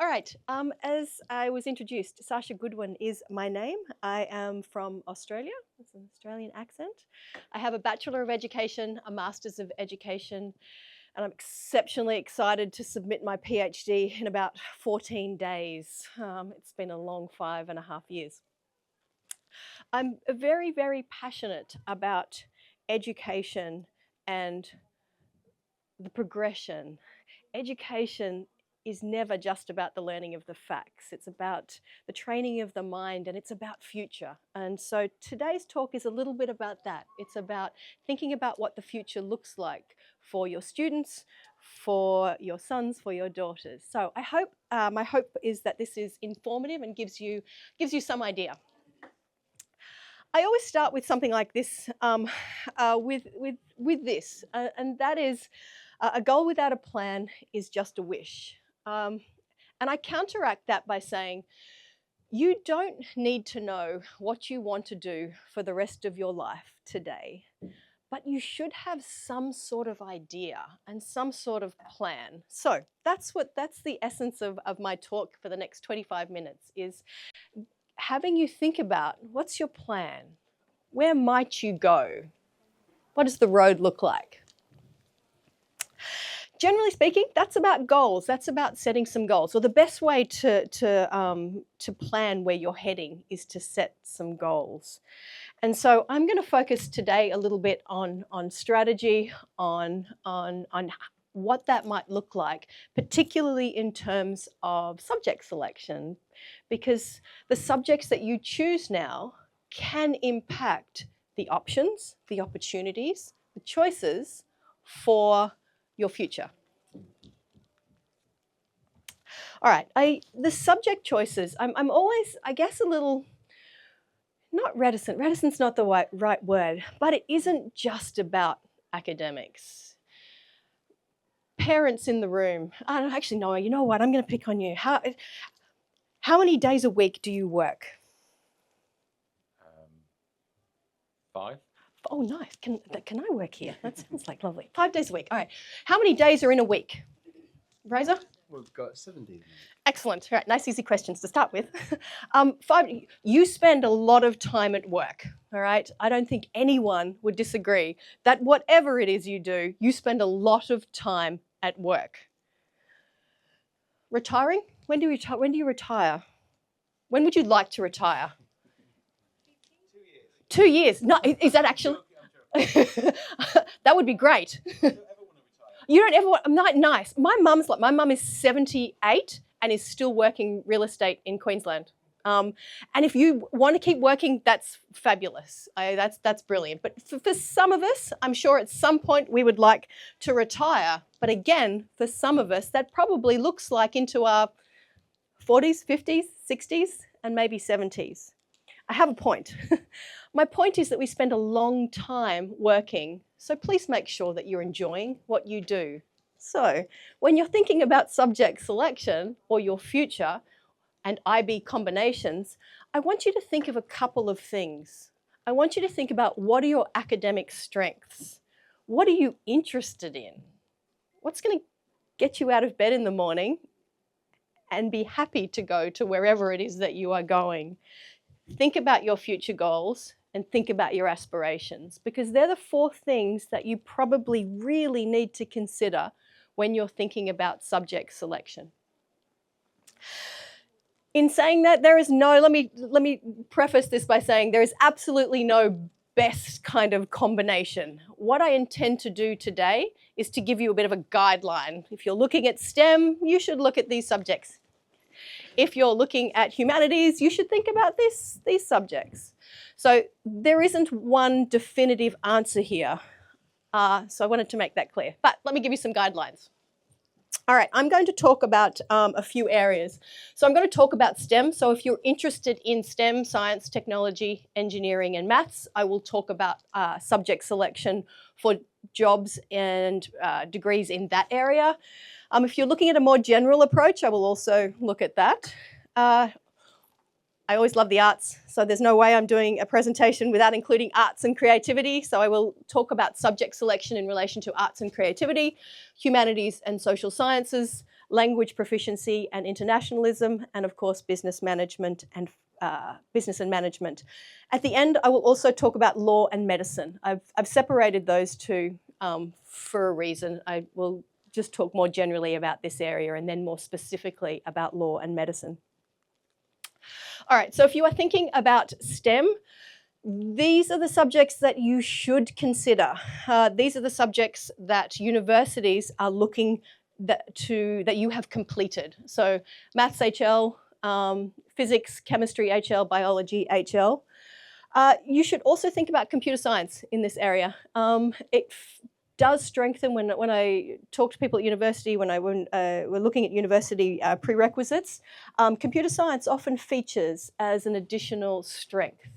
All right, as I was introduced, Sasha Goodwin is my name. I am from Australia. It's an Australian accent. I have a Bachelor of Education, a Master's of Education, and I'm exceptionally excited to submit my PhD in about 14 days. It's been a long 5.5 years. I'm very, very passionate about education and the progression. Education is never just about the learning of the facts. It's about the training of the mind, and it's about future. And so today's talk is a little bit about that. It's about thinking about what the future looks like for your students, for your sons, for your daughters. So I hope, my hope is that this is informative and gives you some idea. I always start with something like this, with this, and that is a goal without a plan is just a wish. And I counteract that by saying, you don't need to know what you want to do for the rest of your life today, but you should have some sort of idea and some sort of plan. So that's the essence of my talk for the next 25 minutes, is having you think about, what's your plan? Where might you go? What does the road look like? Generally speaking, that's about goals. That's about setting some goals. Or the best way to plan where you're heading is to set some goals. And so I'm going to focus today a little bit on strategy, on what that might look like, particularly in terms of subject selection, because the subjects that you choose now can impact the options, the opportunities, the choices for your future. All right, the subject choices, I'm always, I guess, a little, not reticent. Reticent's not the right word, but it isn't just about academics. Parents in the room, I don't actually know, you know what, I'm going to pick on you. How many days a week do you work? 5. Oh, nice. Can I work here? That sounds like lovely. 5 days a week. All right. How many days are in a week? Razor? We've got 7 days. Excellent. All right. Nice, easy questions to start with. You spend a lot of time at work. All right. I don't think anyone would disagree that whatever it is you do, you spend a lot of time at work. Retiring? When do you retire? When would you like to retire? 2 years. 2 years. No, is that actually? That would be great. You don't ever want, nice. My mum is 78 and is still working real estate in Queensland. And if you want to keep working, that's fabulous. That's brilliant. But for some of us, I'm sure at some point we would like to retire. But again, for some of us, that probably looks like into our 40s, 50s, 60s, and maybe 70s. I have a point. My point is that we spend a long time working, so please make sure that you're enjoying what you do. So when you're thinking about subject selection or your future and IB combinations, I want you to think of a couple of things. I want you to think about, what are your academic strengths? What are you interested in? What's going to get you out of bed in the morning and be happy to go to wherever it is that you are going? Think about your future goals and think about your aspirations, because they're the 4 things that you probably really need to consider when you're thinking about subject selection. In saying that, there is no, let me preface this by saying there is absolutely no best kind of combination. What I intend to do today is to give you a bit of a guideline. If you're looking at STEM, you should look at these subjects. If you're looking at humanities, you should think about these subjects. So there isn't one definitive answer here. So I wanted to make that clear. But let me give you some guidelines. All right, I'm going to talk about a few areas. So I'm going to talk about STEM. So if you're interested in STEM, science, technology, engineering, and maths, I will talk about subject selection for jobs and degrees in that area. If you're looking at a more general approach, I will also look at that. I always love the arts, so there's no way I'm doing a presentation without including arts and creativity. So I will talk about subject selection in relation to arts and creativity, humanities and social sciences, language proficiency and internationalism, and of course business management and business and management. At the end, I will also talk about law and medicine. I've separated those two for a reason. I will just talk more generally about this area and then more specifically about law and medicine. All right, so if you are thinking about STEM, these are the subjects that you should consider. These are the subjects that universities are looking that you have completed. So maths HL, physics, chemistry HL, biology HL. You should also think about computer science in this area. It does strengthen when I talk to people at university, when we're looking at university prerequisites, computer science often features as an additional strength.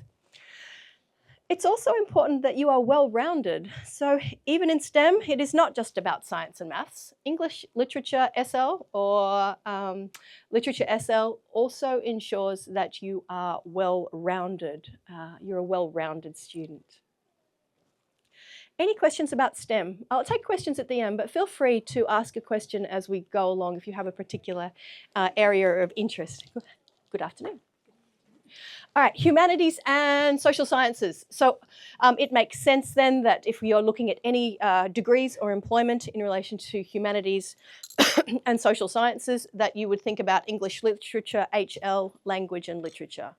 It's also important that you are well-rounded. So even in STEM, it is not just about science and maths. English Literature SL or Literature SL also ensures that you are well-rounded. You're a well-rounded student. Any questions about STEM? I'll take questions at the end, but feel free to ask a question as we go along if you have a particular area of interest. Good afternoon. All right, humanities and social sciences. So it makes sense then that if you're looking at any degrees or employment in relation to humanities and social sciences, that you would think about English Literature, HL, language and literature.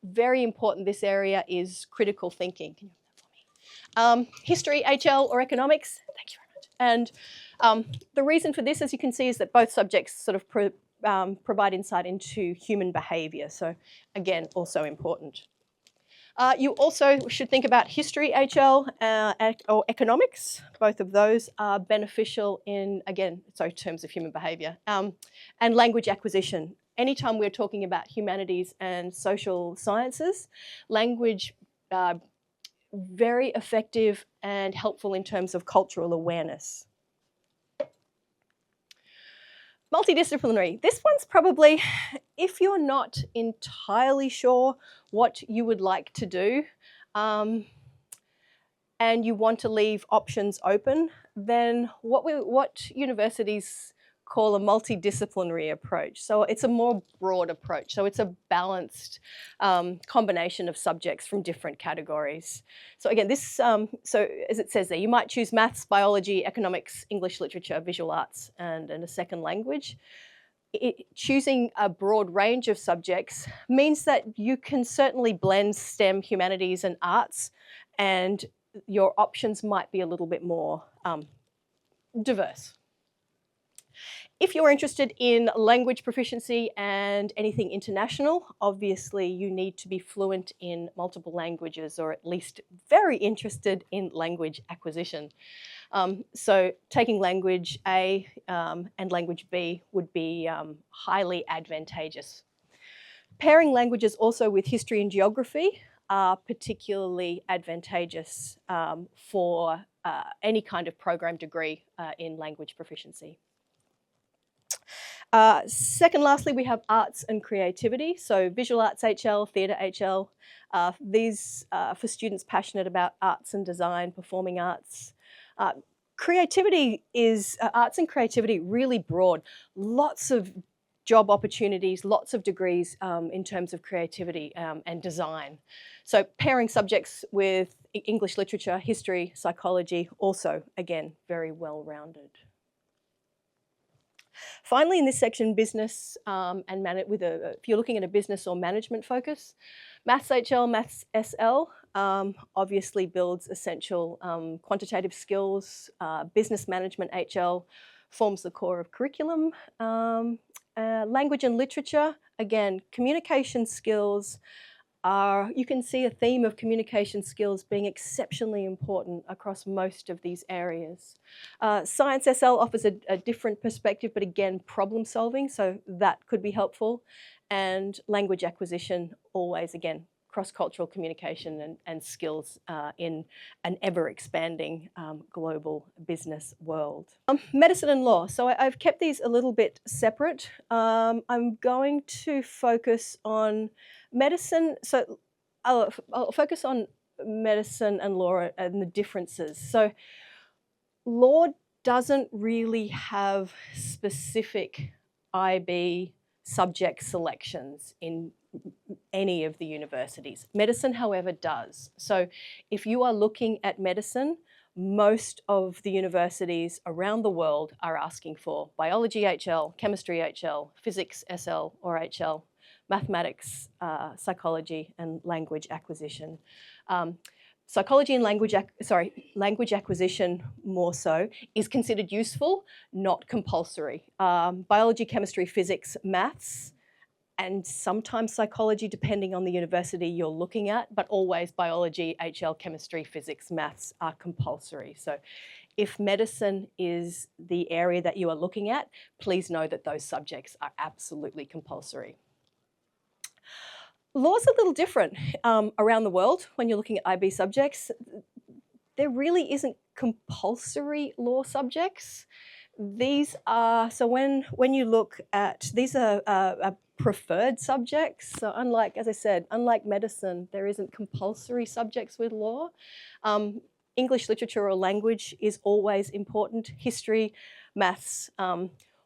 Very important, this area is critical thinking. Can you have that for me? History, HL or economics, thank you very much. And the reason for this, as you can see, is that both subjects sort of provide insight into human behaviour. So again, also important. You also should think about history, HL, or economics. Both of those are beneficial in, again, sorry, terms of human behaviour. And language acquisition. Anytime we're talking about humanities and social sciences, language, very effective and helpful in terms of cultural awareness. Multidisciplinary. This one's probably, if you're not entirely sure what you would like to do and you want to leave options open, then what universities call a multidisciplinary approach. So it's a more broad approach. So it's a balanced combination of subjects from different categories. So again, this, so as it says there, you might choose maths, biology, economics, English literature, visual arts, and a second language. Choosing a broad range of subjects means that you can certainly blend STEM, humanities, and arts, and your options might be a little bit more diverse. If you're interested in language proficiency and anything international, obviously you need to be fluent in multiple languages, or at least very interested in language acquisition. So taking language A and language B would be highly advantageous. Pairing languages also with history and geography are particularly advantageous for any kind of program degree in language proficiency. Second, lastly, we have arts and creativity. So visual arts HL, theatre HL. These for students passionate about arts and design, performing arts. Creativity is, arts and creativity, really broad. Lots of job opportunities, lots of degrees in terms of creativity and design. So pairing subjects with English literature, history, psychology, also, again, very well-rounded. Finally, in this section, business and if you're looking at a business or management focus, Maths HL, Maths SL obviously builds essential quantitative skills. Business management HL forms the core of curriculum. Language and literature, again, communication skills you can see a theme of communication skills being exceptionally important across most of these areas. Science SL offers a different perspective, but again, problem solving, so that could be helpful. And language acquisition, always, again, cross-cultural communication and skills in an ever-expanding global business world. Medicine and law. So I've kept these a little bit separate. I'm going to focus on medicine. So I'll focus on medicine and law and the differences. So law doesn't really have specific IB subject selections in any of the universities. Medicine, however, does. So if you are looking at medicine, most of the universities around the world are asking for biology HL, chemistry HL, physics SL or HL, mathematics, psychology, and language acquisition. Psychology and language acquisition more so is considered useful, not compulsory. Biology, chemistry, physics, maths, and sometimes psychology, depending on the university you're looking at, but always biology, HL, chemistry, physics, maths are compulsory. So if medicine is the area that you are looking at, please know that those subjects are absolutely compulsory. Law's a little different around the world when you're looking at IB subjects. There really isn't compulsory law subjects. These are, so when you look at, these are preferred subjects. So unlike, as I said, unlike medicine, there isn't compulsory subjects with law. English literature or language is always important. History, maths.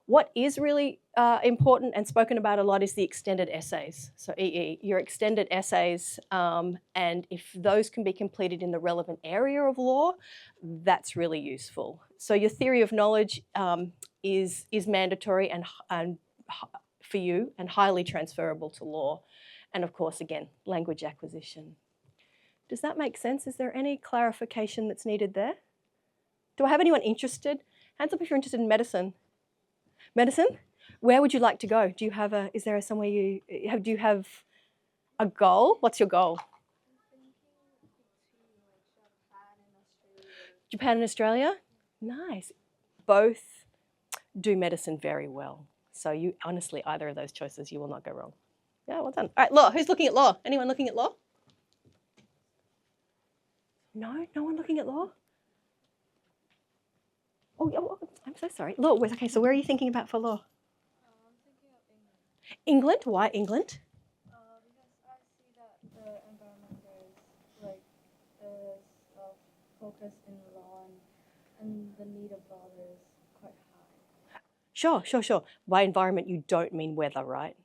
What is really important and spoken about a lot is the extended essays. So EE, your extended essays, and if those can be completed in the relevant area of law, that's really useful. So your theory of knowledge is mandatory and for you and highly transferable to law. And of course, again, language acquisition. Does that make sense? Is there any clarification that's needed there? Do I have anyone interested? Hands up if you're interested in medicine. Medicine? Where would you like to go? Do you have a, is there somewhere you have, do you have a goal? What's your goal? Japan and Australia? Nice. Both do medicine very well. So you, honestly, either of those choices, you will not go wrong. Yeah, well done. All right, law. Who's looking at law? Anyone looking at law? No? No one looking at law? Oh, I'm so sorry. Law, okay, so where are you thinking about for law? I'm thinking of England. England? Why England? Because I see that the environment there is like there's focus in law and the need of law there is quite high. Sure. By environment, you don't mean weather, right?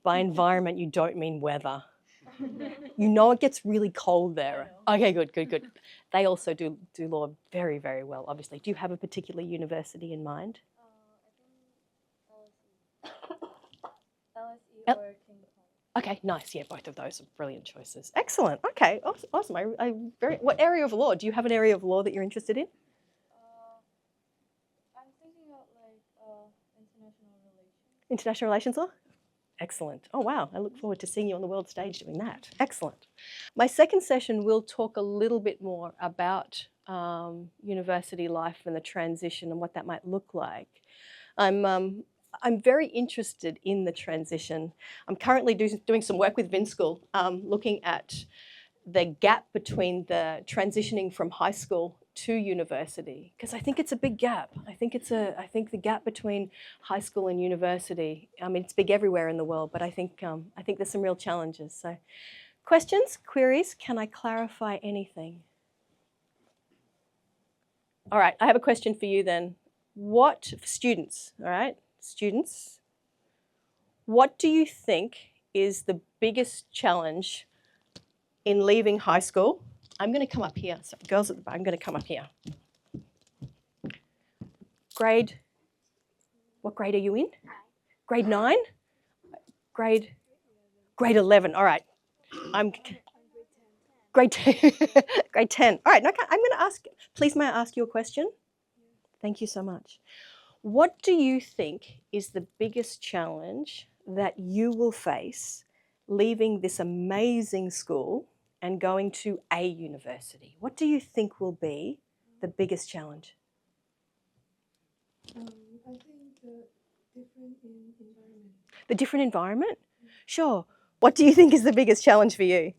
By environment, you don't mean weather. You know it gets really cold there. Okay, good. They also do law very, very well, obviously. Do you have a particular university in mind? I think LSE or King College. Okay, nice. Yeah, both of those are brilliant choices. Excellent. Okay, awesome. What area of law? Do you have an area of law that you're interested in? I'm thinking of like international relations. International relations law? Excellent. Oh, wow. I look forward to seeing you on the world stage doing that. Excellent. My second session will talk a little bit more about university life and the transition and what that might look like. I'm very interested in the transition. I'm currently doing some work with Vin School, looking at the gap between the transitioning from high school to university, because I think it's a big gap. I think the gap between high school and university, I mean, it's big everywhere in the world, but I think there's some real challenges. So questions, queries, can I clarify anything? All right, I have a question for you then. Students, all right, students, what do you think is the biggest challenge in leaving high school? I'm going to come up here. So girls at the back, I'm going to come up here. What grade are you in? Grade 9? Grade 11. All right. I'm grade 10. Grade 10. All right. I'm going to ask, please may I ask you a question? Thank you so much. What do you think is the biggest challenge that you will face leaving this amazing school and going to a university? What do you think will be the biggest challenge? I think the different environment. The different environment? Sure. What do you think is the biggest challenge for you?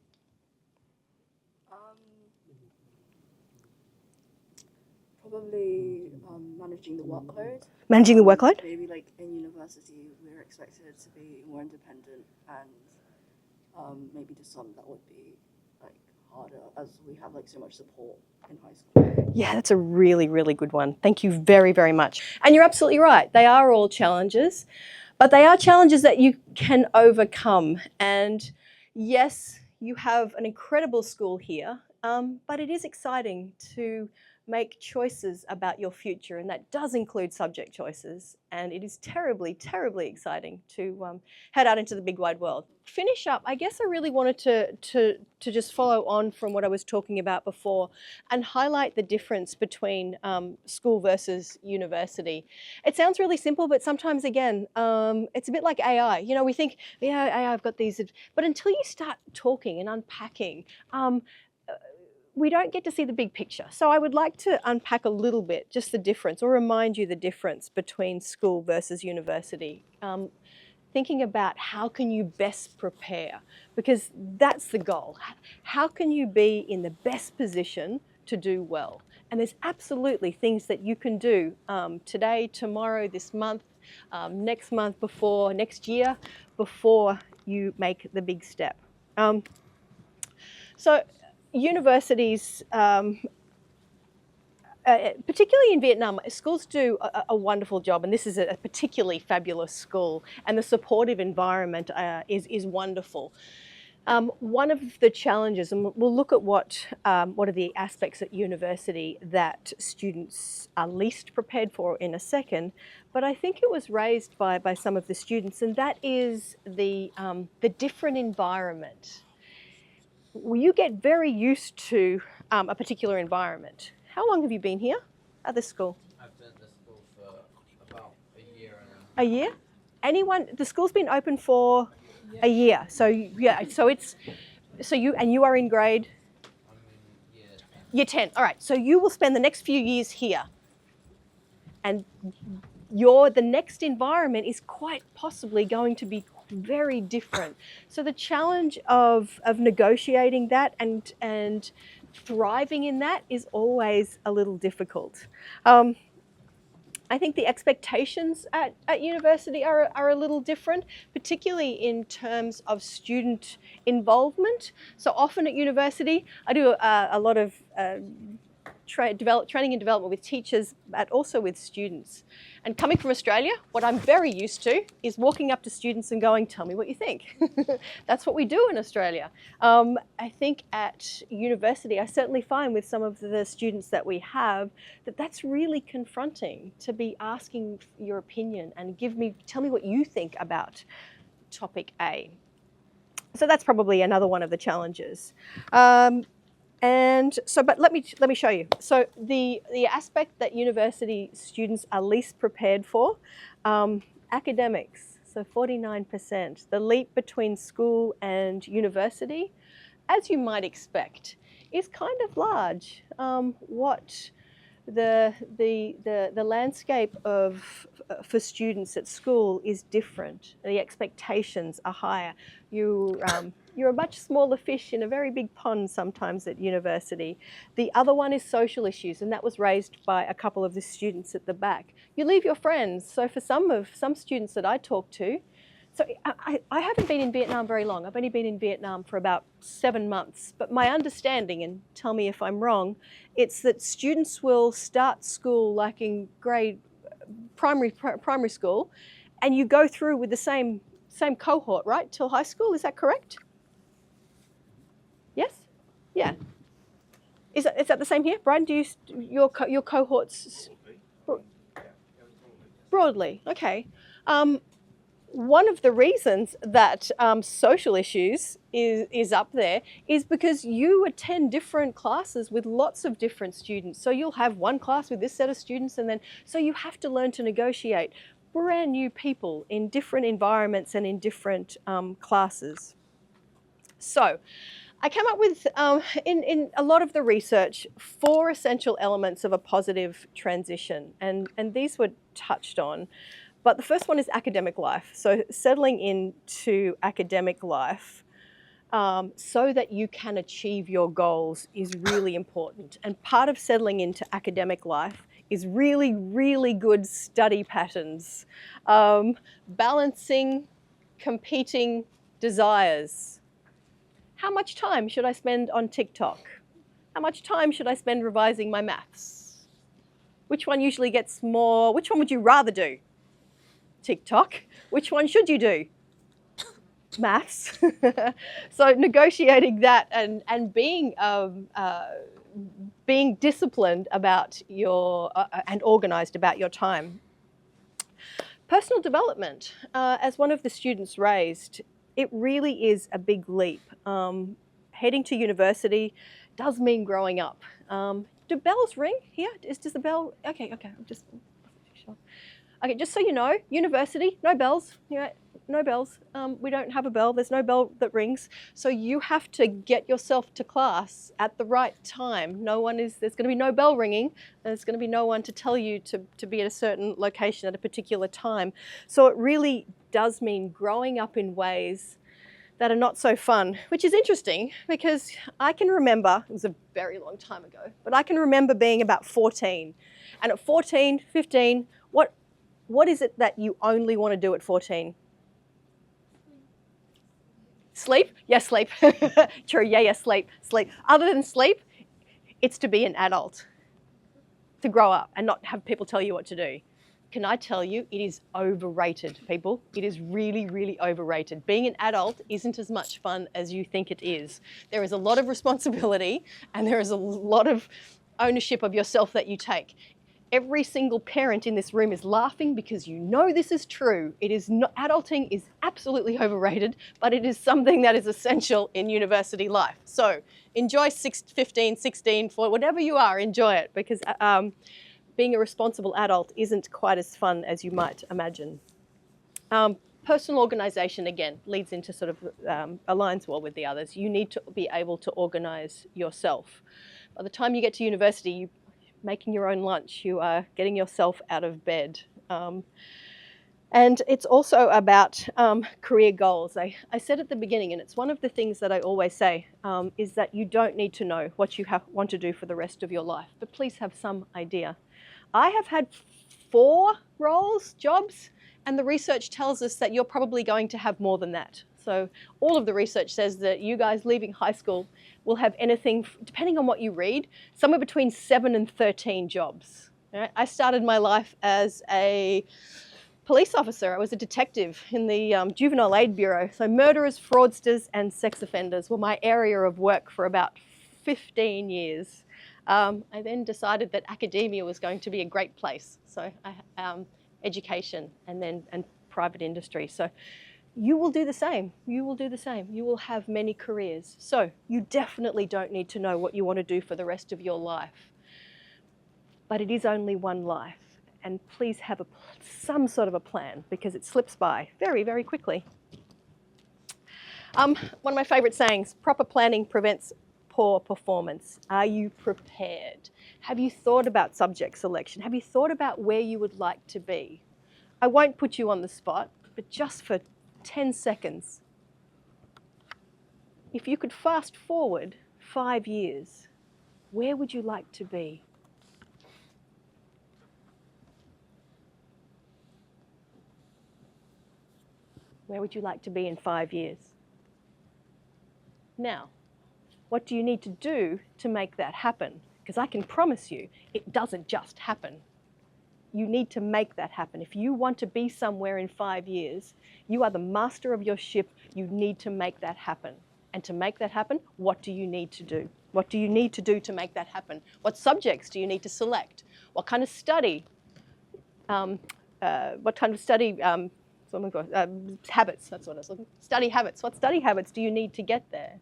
Probably managing the workload. Managing the workload? Maybe like in university, we're expected to be more independent, and maybe to some that would be like harder as we have like so much support in high school? Yeah, that's a really, really good one. Thank you very, very much. And you're absolutely right. They are all challenges, but they are challenges that you can overcome. And yes, you have an incredible school here, but it is exciting to make choices about your future, and that does include subject choices. And it is terribly, terribly exciting to head out into the big wide world. Finish up, I guess I really wanted to just follow on from what I was talking about before and highlight the difference between school versus university. It sounds really simple, but sometimes, again, it's a bit like AI. You know, we think, yeah, AI, I've got these, but until you start talking and unpacking, we don't get to see the big picture. So I would like to unpack a little bit just the difference, or remind you the difference between school versus university. Thinking about how can you best prepare, because that's the goal. How can you be in the best position to do well? And there's absolutely things that you can do today, tomorrow, this month, next month, before next year, before you make the big step. So universities, particularly in Vietnam, schools do a wonderful job, and this is a particularly fabulous school, and the supportive environment is wonderful. One of the challenges, and we'll look at what are the aspects at university that students are least prepared for in a second, but I think it was raised by some of the students, and that is the different environment. You get very used to a particular environment. How long have you been here at this school? I've been at this school for about a year now. A year? Anyone? The school's been open for a year. So yeah, you are in grade? I'm in year 10. Year 10. All right. So you will spend the next few years here, and the next environment is quite possibly going to be very different. So the challenge of negotiating that and thriving in that is always a little difficult. I think the expectations at university are a little different, particularly in terms of student involvement. So often at university, I do a lot of training and development with teachers, but also with students. And coming from Australia, what I'm very used to is walking up to students and going, tell me what you think. That's what we do in Australia. I think at university, I certainly find with some of the students that we have, that's really confronting, to be asking your opinion and tell me what you think about topic A. So that's probably another one of the challenges. But let me show you. So the aspect that university students are least prepared for, academics, so 49%. The leap between school and university, as you might expect, is kind of large. What the landscape for students at school is different. The expectations are higher. You're a much smaller fish in a very big pond sometimes at university. The other one is social issues, and that was raised by a couple of the students at the back. You leave your friends. So for some students that I talk to, so I haven't been in Vietnam very long. I've only been in Vietnam for about 7 months. But my understanding, and tell me if I'm wrong, it's that students will start school like in primary school, and you go through with the same cohort, right, till high school. Is that correct? Yes? Yeah. Is that the same here? Brighton, do your cohorts? Broadly, okay. One of the reasons that social issues is up there is because you attend different classes with lots of different students. So you'll have one class with this set of students, and then so you have to learn to negotiate brand new people in different environments and in different classes. So I came up with, in a lot of the research, 4 essential elements of a positive transition, and these were touched on. But the first one is academic life. So settling into academic life so that you can achieve your goals is really important. And part of settling into academic life is really, really good study patterns, balancing competing desires. How much time should I spend on TikTok? How much time should I spend revising my maths? Which one usually gets more? Which one would you rather do? TikTok. Which one should you do? Maths. So negotiating that and being disciplined about your and organized about your time. Personal development, as one of the students raised, it really is a big leap. Heading to university does mean growing up. Do bells ring here? Does the bell? Okay. I'm just sure. Okay, just so you know, university, no bells. No bells. We don't have a bell. There's no bell that rings. So you have to get yourself to class at the right time. There's going to be no bell ringing. There's going to be no one to tell you to be at a certain location at a particular time. So it really does mean growing up in ways that are not so fun, which is interesting because I can remember, it was a very long time ago, but I can remember being about 14. And at 14, 15, what is it that you only want to do at 14? Sleep? Yes, sleep. True, yeah, sleep. Other than sleep, it's to be an adult, to grow up and not have people tell you what to do. Can I tell you, it is overrated, people. It is really, really overrated. Being an adult isn't as much fun as you think it is. There is a lot of responsibility and there is a lot of ownership of yourself that you take. Every single parent in this room is laughing because you know this is true. Adulting is absolutely overrated, but it is something that is essential in university life. So enjoy 15, 16, for whatever you are, enjoy it because being a responsible adult isn't quite as fun as you might imagine. Personal organisation, again, leads into sort of aligns well with the others. You need to be able to organise yourself. By the time you get to university, you're making your own lunch, you are getting yourself out of bed. And it's also about career goals. I said at the beginning, and it's one of the things that I always say, is that you don't need to know what you want to do for the rest of your life, but please have some idea. I have had 4 jobs, and the research tells us that you're probably going to have more than that. So all of the research says that you guys leaving high school will have anything, depending on what you read, somewhere between 7 and 13 jobs. Right? I started my life as a police officer. I was a detective in the Juvenile Aid Bureau. So murderers, fraudsters, and sex offenders were my area of work for about 15 years. I then decided that academia was going to be a great place. So education and private industry. So you will do the same. You will do the same. You will have many careers. So you definitely don't need to know what you want to do for the rest of your life. But it is only one life. And please have some sort of a plan because it slips by very, very quickly. One of my favourite sayings, proper planning prevents poor performance. Are you prepared? Have you thought about subject selection? Have you thought about where you would like to be? I won't put you on the spot, but just for 10 seconds, if you could fast forward 5 years, where would you like to be? Where would you like to be in 5 years? Now, what do you need to do to make that happen? Because I can promise you, it doesn't just happen. You need to make that happen. If you want to be somewhere in 5 years, you are the master of your ship. You need to make that happen. And to make that happen, what do you need to do? What do you need to do to make that happen? What subjects do you need to select? What kind of study? Habits, that's what I was looking for. Study habits. What study habits do you need to get there?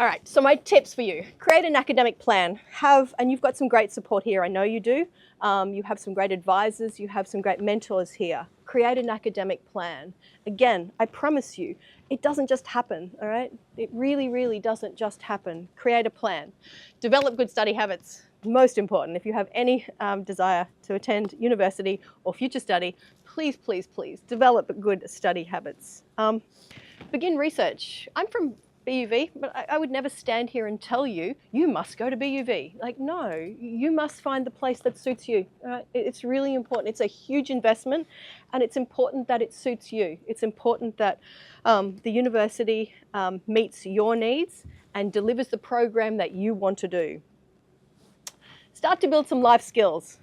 All right, so my tips for you. Create an academic plan. And you've got some great support here, I know you do. You have some great advisors, you have some great mentors here. Create an academic plan. Again, I promise you, it doesn't just happen, all right? It really, really doesn't just happen. Create a plan. Develop good study habits. Most important. If you have any desire to attend university or future study, please, please, please develop good study habits. Begin research. I'm from BUV, but I would never stand here and tell you, you must go to BUV. Like, no, you must find the place that suits you. It's really important. It's a huge investment, and it's important that it suits you. It's important that the university meets your needs and delivers the program that you want to do. Start to build some life skills.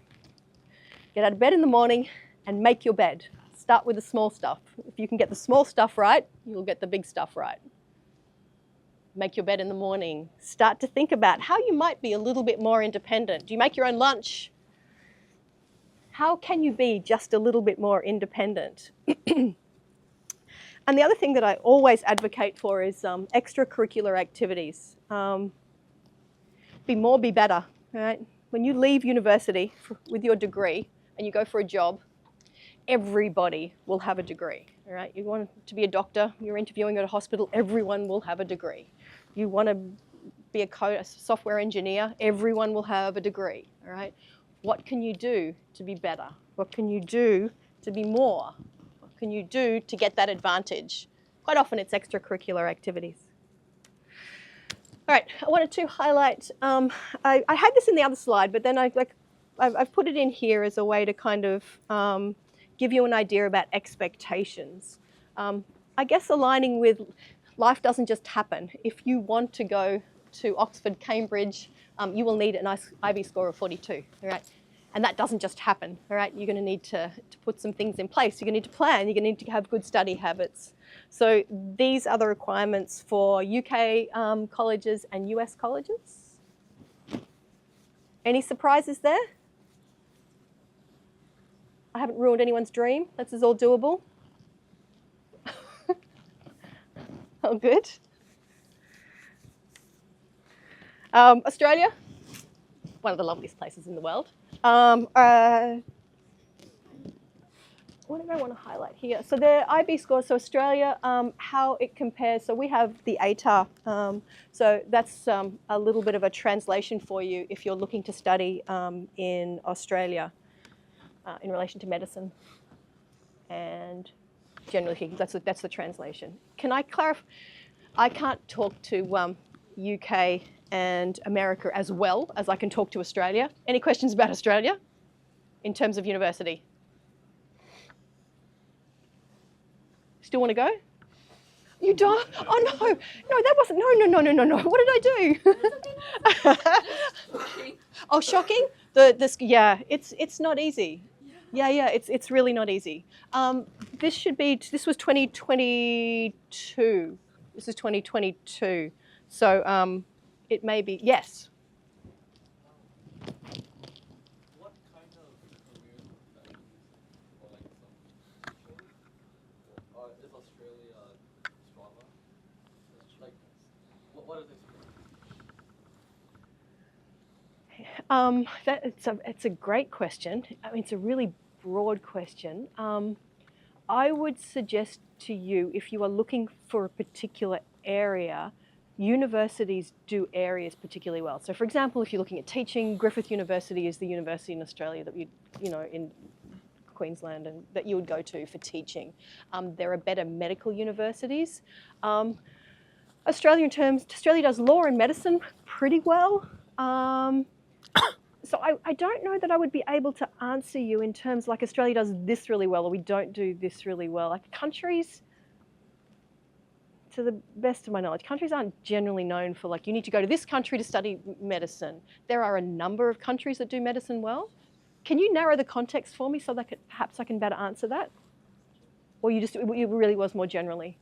Get out of bed in the morning and make your bed. Start with the small stuff. If you can get the small stuff right, you'll get the big stuff right. Make your bed in the morning. Start to think about how you might be a little bit more independent. Do you make your own lunch? How can you be just a little bit more independent? And the other thing that I always advocate for is extracurricular activities. Be more, be better. Right? When you leave university with your degree and you go for a job, everybody will have a degree. All right? You want to be a doctor, you're interviewing at a hospital, everyone will have a degree. You want to be a software engineer, everyone will have a degree. All right? What can you do to be better? What can you do to be more? What can you do to get that advantage? Quite often it's extracurricular activities. All right, I wanted to highlight, I had this in the other slide, but then I've put it in here as a way to kind of give you an idea about expectations. I guess aligning with life doesn't just happen. If you want to go to Oxford, Cambridge, you will need an IB score of 42, all right? And that doesn't just happen, all right? You're going to need to put some things in place. You're going to need to plan. You're going to need to have good study habits. So these are the requirements for UK colleges and US colleges. Any surprises there? I haven't ruined anyone's dream. This is all doable. Oh, good. Australia, one of the loveliest places in the world. What did I want to highlight here? So the IB score, so Australia, how it compares. So we have the ATAR. So that's a little bit of a translation for you if you're looking to study in Australia in relation to medicine. And generally, that's the translation. Can I clarify? I can't talk to UK and America as well as I can talk to Australia. Any questions about Australia in terms of university? Still want to go? You don't? Oh no, no, that wasn't. No. What did I do? Oh, shocking. Yeah, it's not easy. Yeah, it's really not easy. This was 2022. This is 2022. So it may be, yes. What kind of career or like or is Australia stronger? Like, what is it? It's a great question. I mean, it's a really broad question. I would suggest to you, if you are looking for a particular area, universities do areas particularly well. So for example, if you're looking at teaching, Griffith University is the university in Australia that in Queensland and that you would go to for teaching. There are better medical universities. Australia does law and medicine pretty well. So I don't know that I would be able to answer you in terms like Australia does this really well or we don't do this really well. Like countries, to the best of my knowledge, countries aren't generally known for like, you need to go to this country to study medicine. There are a number of countries that do medicine well. Can you narrow the context for me so that perhaps I can better answer that? Or it really was more generally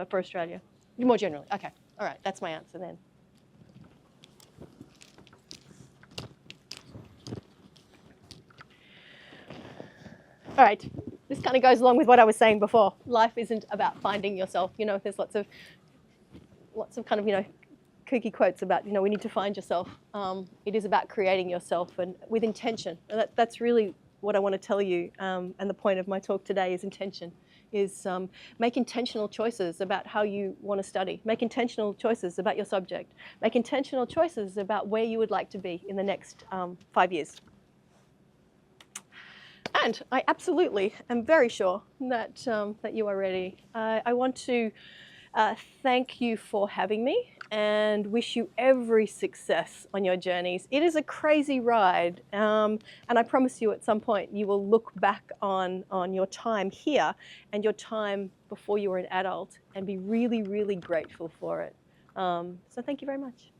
for Australia? More generally, okay. All right, that's my answer then. All right, this kind of goes along with what I was saying before. Life isn't about finding yourself. There's lots of kind of, kooky quotes about, we need to find yourself. It is about creating yourself and with intention. And that's really what I want to tell you. And the point of my talk today is intention. Make intentional choices about how you want to study. Make intentional choices about your subject. Make intentional choices about where you would like to be in the next 5 years. And I absolutely am very sure that you are ready. I want to Thank you for having me and wish you every success on your journeys. It is a crazy ride, and I promise you at some point you will look back on your time here and your time before you were an adult and be really, really grateful for it. So thank you very much.